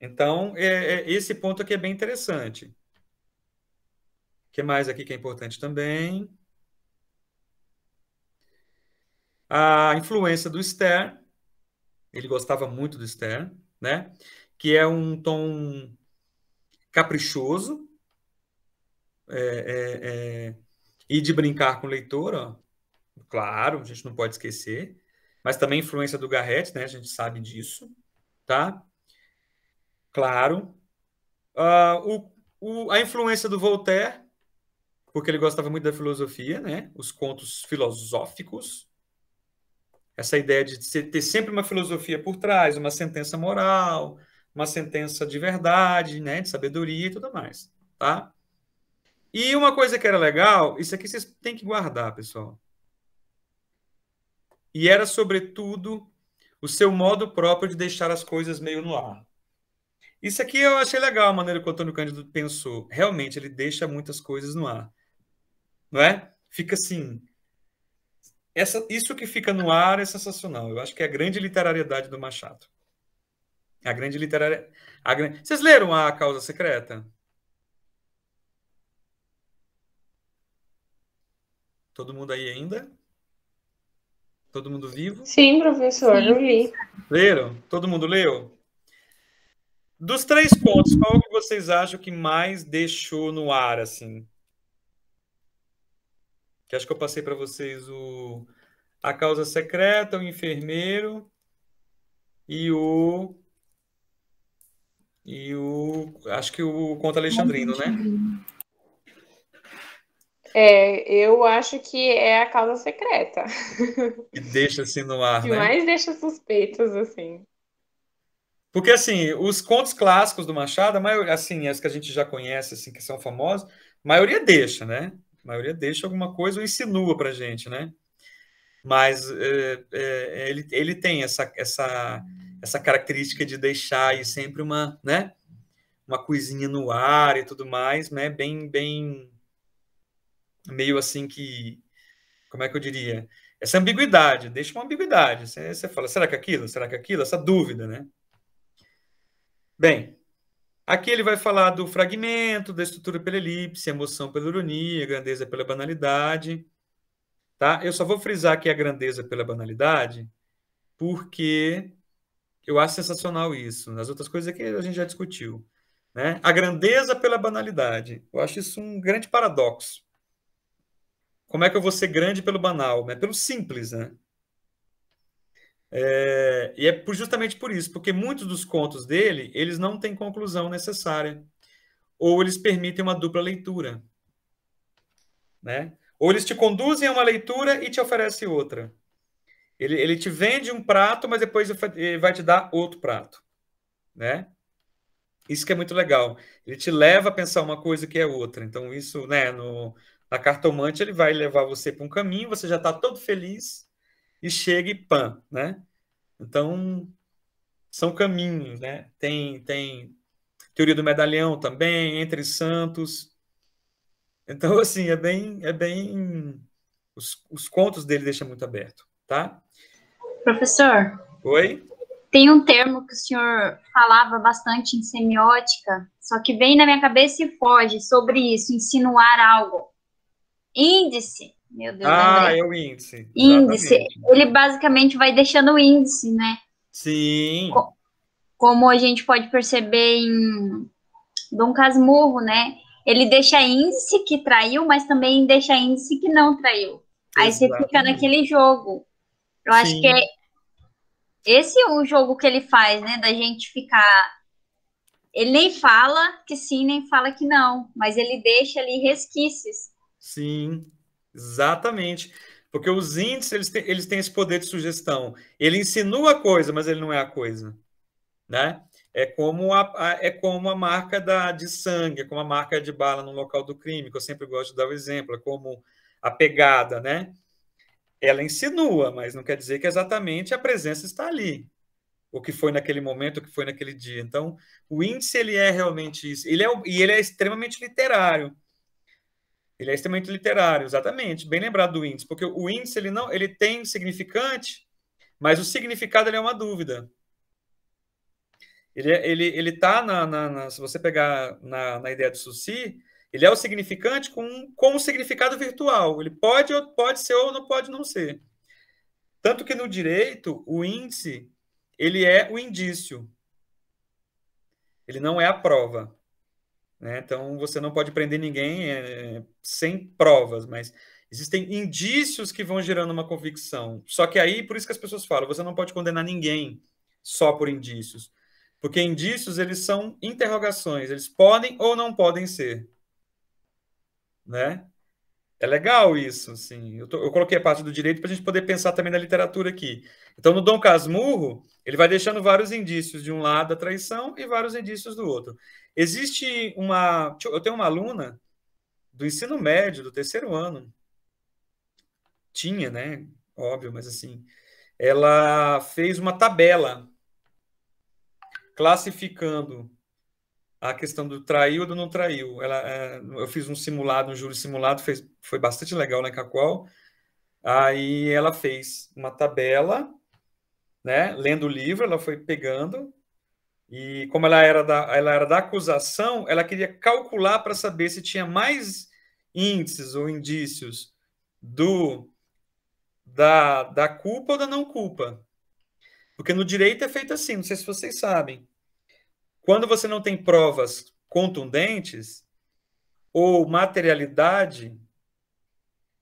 Então, esse ponto aqui é bem interessante. O que mais aqui que é importante também? A influência do Stern, ele gostava muito do Stern, né? Que é um tom caprichoso e de brincar com o leitor, ó. Claro, a gente não pode esquecer, mas também a influência do Garrett, né? A gente sabe disso, tá? Claro. A influência do Voltaire, porque ele gostava muito da filosofia, né? Os contos filosóficos, essa ideia de ter sempre uma filosofia por trás, uma sentença moral, uma sentença de verdade, né? De sabedoria e tudo mais, tá? E uma coisa que era legal, isso aqui vocês têm que guardar, pessoal. E era, sobretudo, o seu modo próprio de deixar as coisas meio no ar. Isso aqui eu achei legal, a maneira que o Antônio Cândido pensou. Realmente, ele deixa muitas coisas no ar. Não é? Fica assim... Isso que fica no ar é sensacional. Eu acho que é a grande literariedade do Machado. A grande literária... Vocês leram A Causa Secreta? Todo mundo aí ainda? Todo mundo vivo? Sim, professor, eu li. Leram? Todo mundo leu? Dos 3 contos, qual que vocês acham que mais deixou no ar, assim? Que acho que eu passei para vocês A Causa Secreta, o Enfermeiro e acho que o Conto Alexandrino, né? Eu acho que é A Causa Secreta. Que deixa assim no ar, Que né? mais deixa suspeitos, assim. Porque, assim, os contos clássicos do Machado, a maioria, assim, as que a gente já conhece, assim, que são famosos, a maioria deixa, né? A maioria deixa alguma coisa ou insinua pra gente, né? Mas ele tem essa característica de deixar aí sempre uma, né? Uma coisinha no ar e tudo mais, né? Bem, meio assim que, como é que eu diria? Essa ambiguidade, deixa uma ambiguidade. Você fala, será que aquilo? Será que aquilo? Essa dúvida, né? Bem, Aqui ele vai falar do fragmento, da estrutura pela elipse, emoção pela ironia, grandeza pela banalidade. Tá? Eu só vou frisar aqui a grandeza pela banalidade, porque eu acho sensacional isso. Nas outras coisas aqui a gente já discutiu. Né? A grandeza pela banalidade. Eu acho isso um grande paradoxo. Como é que eu vou ser grande pelo banal? Né? Pelo simples, né? E é justamente por isso, porque muitos dos contos dele, eles não têm conclusão necessária. Ou eles permitem uma dupla leitura. Né? Ou eles te conduzem a uma leitura e te oferecem outra. Ele te vende um prato, mas depois ele vai te dar outro prato. Né? Isso que é muito legal. Ele te leva a pensar uma coisa que é outra. Então, isso, né, na Cartomante, ele vai levar você para um caminho, você já está todo feliz e chega e pã, né? Então, são caminhos, né? Tem teoria do medalhão também, entre santos. Então, assim, é bem os contos dele deixam muito aberto, tá? Professor, Oi? tem um termo que o senhor falava bastante em semiótica, só que vem na minha cabeça e foge sobre isso, insinuar algo. Índice. Meu Deus, lembrei. É o índice. Índice. Exatamente. Ele basicamente vai deixando o índice, né? Sim. Como a gente pode perceber em Dom Casmurro, né? Ele deixa índice que traiu, mas também deixa índice que não traiu. Aí você fica Exatamente. naquele jogo. Eu acho que é esse o jogo que ele faz, né? Da gente ficar. Ele nem fala que sim, nem fala que não, mas ele deixa ali resquícios. Sim, exatamente. Porque os índices, eles têm esse poder de sugestão. Ele insinua a coisa, mas ele não é a coisa. Né? É como a marca de sangue, é como a marca de bala no local do crime, que eu sempre gosto de dar o exemplo, é como a pegada, né? Ela insinua, mas não quer dizer que exatamente a presença está ali, o que foi naquele momento, o que foi naquele dia. Então, o índice, ele é realmente isso. E ele é extremamente literário. Ele é extremamente literário, exatamente. Bem lembrado do índice, porque o índice, ele tem significante, mas o significado ele é uma dúvida. Ele está se você pegar na ideia do Saussure, ele é o significante com um significado virtual. Ele pode ser ou não pode não ser. Tanto que no direito, o índice, ele é o indício. Ele não é a prova. Né? Então, você não pode prender ninguém sem provas, mas existem indícios que vão gerando uma convicção. Só que aí, por isso que as pessoas falam, você não pode condenar ninguém só por indícios. Porque indícios, eles são interrogações, eles podem ou não podem ser. Né? É legal isso, assim. Eu coloquei a parte do direito para a gente poder pensar também na literatura aqui. Então, no Dom Casmurro, ele vai deixando vários indícios de um lado da traição e vários indícios do outro. Existe uma... Eu tenho uma aluna do ensino médio, do terceiro ano. Tinha, né? Óbvio, mas assim... Ela fez uma tabela classificando a questão do traiu ou do não traiu. Eu fiz um simulado, um júri simulado, foi bastante legal lá em Cacoal. Aí ela fez uma tabela, né? Lendo o livro, ela foi pegando, e como ela era da acusação, ela queria calcular para saber se tinha mais índices ou indícios da culpa ou da não culpa. Porque no direito é feito assim, não sei se vocês sabem. Quando você não tem provas contundentes ou materialidade,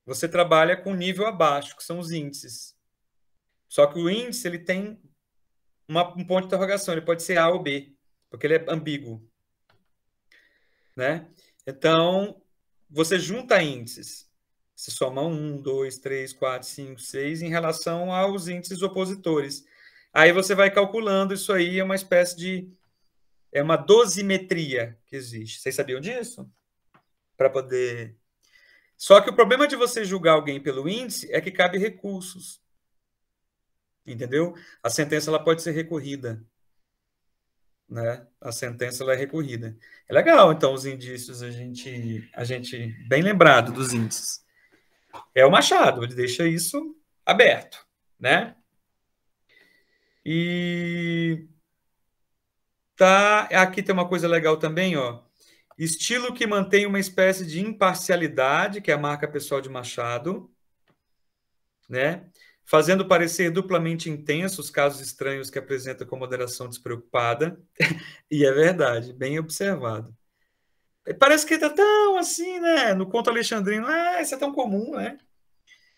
você trabalha com nível abaixo, que são os índices. Só que o índice ele tem um ponto de interrogação, ele pode ser A ou B, porque ele é ambíguo. Né? Então, você junta índices. Você soma 1, 2, 3, 4, 5, 6 em relação aos índices opositores. Aí você vai calculando isso aí, é uma espécie de... É uma dosimetria que existe. Vocês sabiam disso? Para poder... Só que o problema de você julgar alguém pelo índice é que cabe recursos. Entendeu? A sentença ela pode ser recorrida. Né? A sentença ela é recorrida. É legal, então, os indícios, a gente bem lembrado dos índices. É o Machado, ele deixa isso aberto. Né? E Tá, aqui tem uma coisa legal também, ó. Estilo que mantém uma espécie de imparcialidade, que é a marca pessoal de Machado, né? Fazendo parecer duplamente intenso os casos estranhos que apresenta com moderação despreocupada. E é verdade, bem observado. Parece que tá tão assim, né? No conto alexandrino, isso é tão comum, né?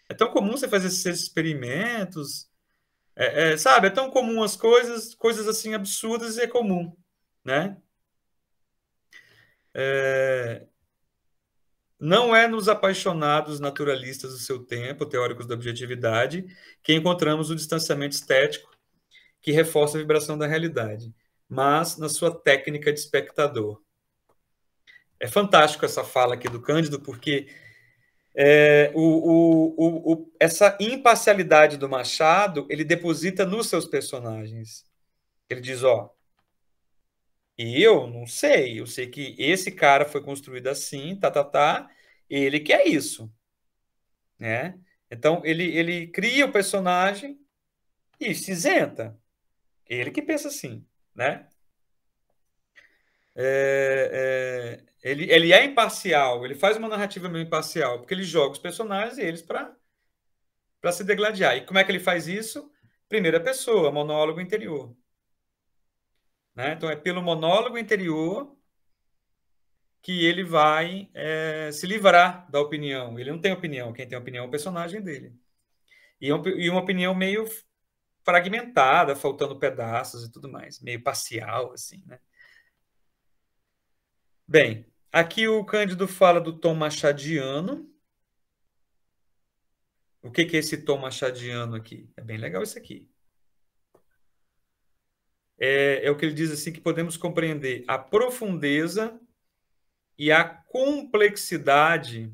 É tão comum você fazer esses experimentos, sabe? É tão comum as coisas assim absurdas e é comum, né? Não é nos apaixonados naturalistas do seu tempo, teóricos da objetividade, que encontramos o distanciamento estético que reforça a vibração da realidade, mas na sua técnica de espectador. É fantástico essa fala aqui do Cândido, porque essa imparcialidade do Machado, ele deposita nos seus personagens. Ele diz, e eu não sei, eu sei que esse cara foi construído assim, ele quer isso, né? Então, ele cria o personagem e se isenta. Ele que pensa assim, né? Ele é imparcial, ele faz uma narrativa meio imparcial, porque ele joga os personagens e eles para se degladiar. E como é que ele faz isso? Primeira pessoa, monólogo interior. Né? Então, é pelo monólogo interior que ele vai se livrar da opinião. Ele não tem opinião, quem tem opinião é o personagem dele. E uma opinião meio fragmentada, faltando pedaços e tudo mais, meio parcial, assim, né? Bem, aqui o Cândido fala do tom machadiano. O que é esse tom machadiano aqui? É bem legal isso aqui. É o que ele diz assim, que podemos compreender a profundeza e a complexidade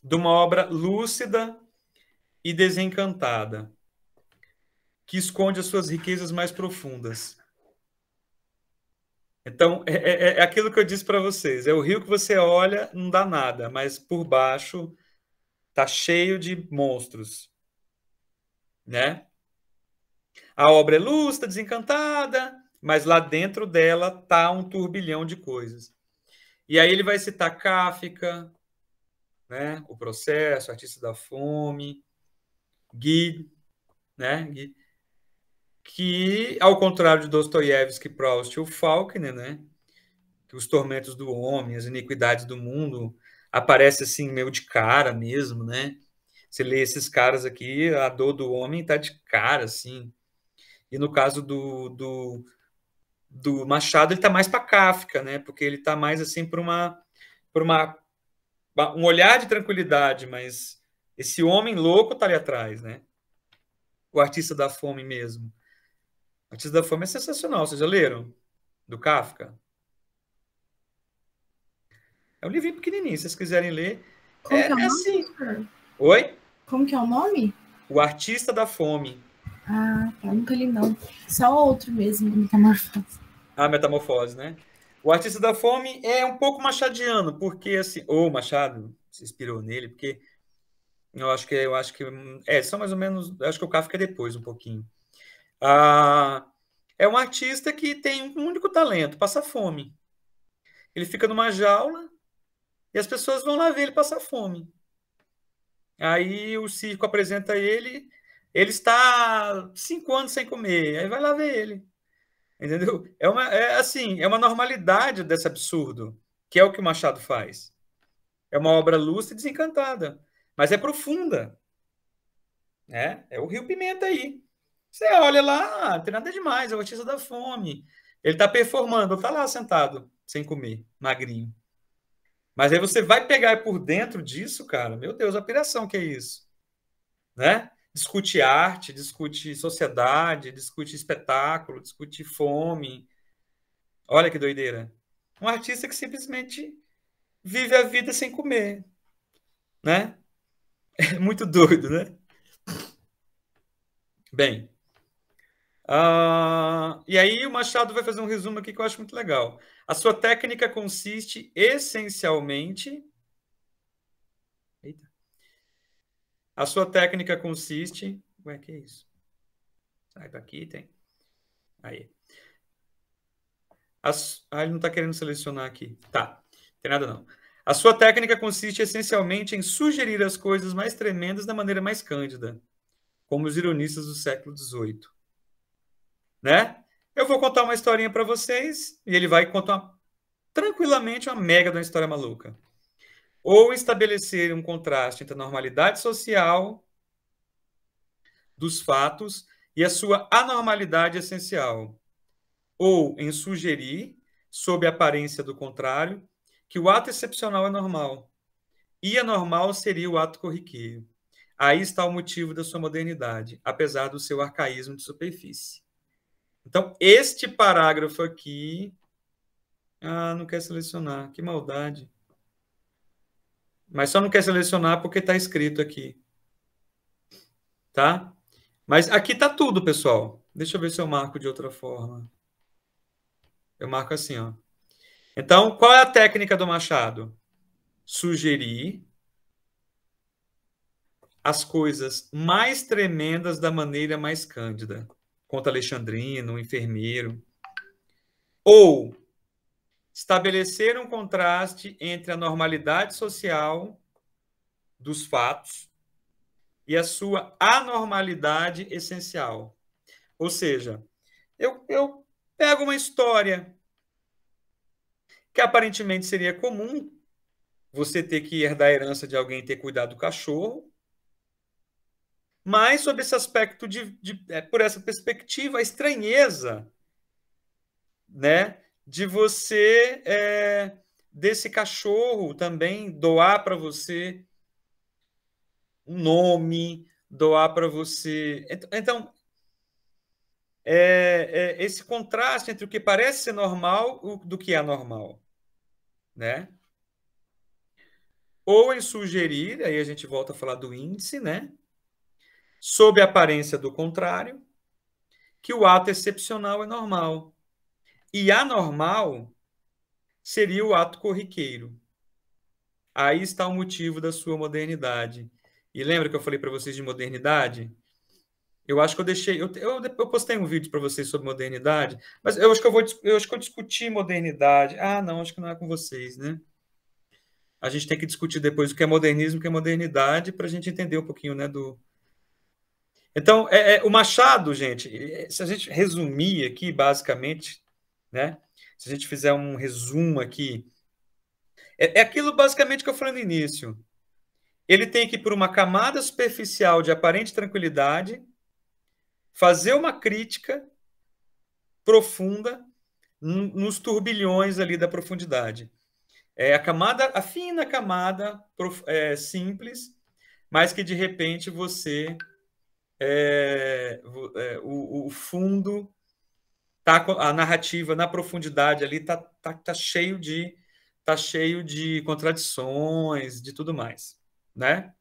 de uma obra lúcida e desencantada, que esconde as suas riquezas mais profundas. Então, é aquilo que eu disse para vocês. É o rio que você olha, não dá nada, mas por baixo está cheio de monstros, né? A obra é lúcida, desencantada, mas lá dentro dela tá um turbilhão de coisas. E aí ele vai citar Kafka, né? O Processo, Artista da Fome, Guy, né? Guy, que, ao contrário de Dostoiévski, Proust e o Faulkner, né? Que os tormentos do homem, as iniquidades do mundo, aparece assim meio de cara mesmo, né? Você lê esses caras aqui, a dor do homem tá de cara, assim. E no caso do Machado, ele tá mais para Kafka, né? Porque ele tá mais assim por um olhar de tranquilidade, mas esse homem louco tá ali atrás, né? O Artista da Fome mesmo. O Artista da Fome é sensacional, vocês já leram? Do Kafka? É um livrinho pequenininho, se vocês quiserem ler. Como que é o nome? Assim. Oi? Como que é o nome? O Artista da Fome. Ah, tá, nunca li não. Só outro mesmo, Metamorfose. Metamorfose, né? O Artista da Fome é um pouco machadiano, porque assim, Machado se inspirou nele, porque eu acho que são mais ou menos, acho que o Kafka é depois um pouquinho. É um artista que tem um único talento, passar fome. Ele fica numa jaula e as pessoas vão lá ver ele passar fome. Aí o circo apresenta ele está 5 anos sem comer, aí vai lá ver ele. Entendeu? É uma normalidade desse absurdo, que é o que o Machado faz. É uma obra lúcida e desencantada, mas é profunda. Né? É o Rio Pimenta aí. Você olha lá, não tem nada demais, é o Artista da Fome. Ele está performando, está lá sentado, sem comer, magrinho. Mas aí você vai pegar por dentro disso, cara, meu Deus, a piração que é isso. Né? Discute arte, discute sociedade, discute espetáculo, discute fome. Olha que doideira. Um artista que simplesmente vive a vida sem comer. Né? É muito doido, né? Bem, e aí o Machado vai fazer um resumo aqui que eu acho muito legal. A sua técnica consiste essencialmente... Eita. A sua técnica consiste... Ué, que é isso? Sai daqui, tem. Aí. Ele não está querendo selecionar aqui. Tá, não tem nada não. A sua técnica consiste essencialmente em sugerir as coisas mais tremendas da maneira mais cândida, como os ironistas do século XVIII. Né? Eu vou contar uma historinha para vocês e ele vai contar tranquilamente uma mega de uma história maluca. Ou estabelecer um contraste entre a normalidade social dos fatos e a sua anormalidade essencial. Ou em sugerir, sob a aparência do contrário, que o ato excepcional é normal. E anormal seria o ato corriqueiro. Aí está o motivo da sua modernidade, apesar do seu arcaísmo de superfície. Então, este parágrafo aqui... não quer selecionar. Que maldade. Mas só não quer selecionar porque está escrito aqui. Tá? Mas aqui está tudo, pessoal. Deixa eu ver se eu marco de outra forma. Eu marco assim, ó. Então, qual é a técnica do Machado? Sugerir as coisas mais tremendas da maneira mais cândida. Conta Alexandrino, o enfermeiro. Ou estabelecer um contraste entre a normalidade social dos fatos e a sua anormalidade essencial. Ou seja, eu pego uma história que aparentemente seria comum, você ter que herdar a herança de alguém e ter cuidado do cachorro, mas sob esse aspecto por essa perspectiva, a estranheza, né, de você desse cachorro também doar para você um nome, doar para você. Então, esse contraste entre o que parece ser normal do que é anormal, né? Ou em sugerir, aí a gente volta a falar do índice, né? Sob a aparência do contrário, que o ato excepcional é normal. E anormal seria o ato corriqueiro. Aí está o motivo da sua modernidade. E lembra que eu falei para vocês de modernidade? Eu acho que eu deixei... Eu postei um vídeo para vocês sobre modernidade, mas eu acho que eu discuti modernidade. Não, acho que não é com vocês, né? A gente tem que discutir depois o que é modernismo, o que é modernidade, para a gente entender um pouquinho, né, do... Então, o Machado, gente, se a gente resumir aqui, basicamente, né, se a gente fizer um resumo aqui, é aquilo basicamente que eu falei no início. Ele tem que ir por uma camada superficial de aparente tranquilidade, fazer uma crítica profunda nos turbilhões ali da profundidade. A fina camada simples, mas que de repente você o fundo a narrativa na profundidade ali tá cheio de contradições, de tudo mais, né?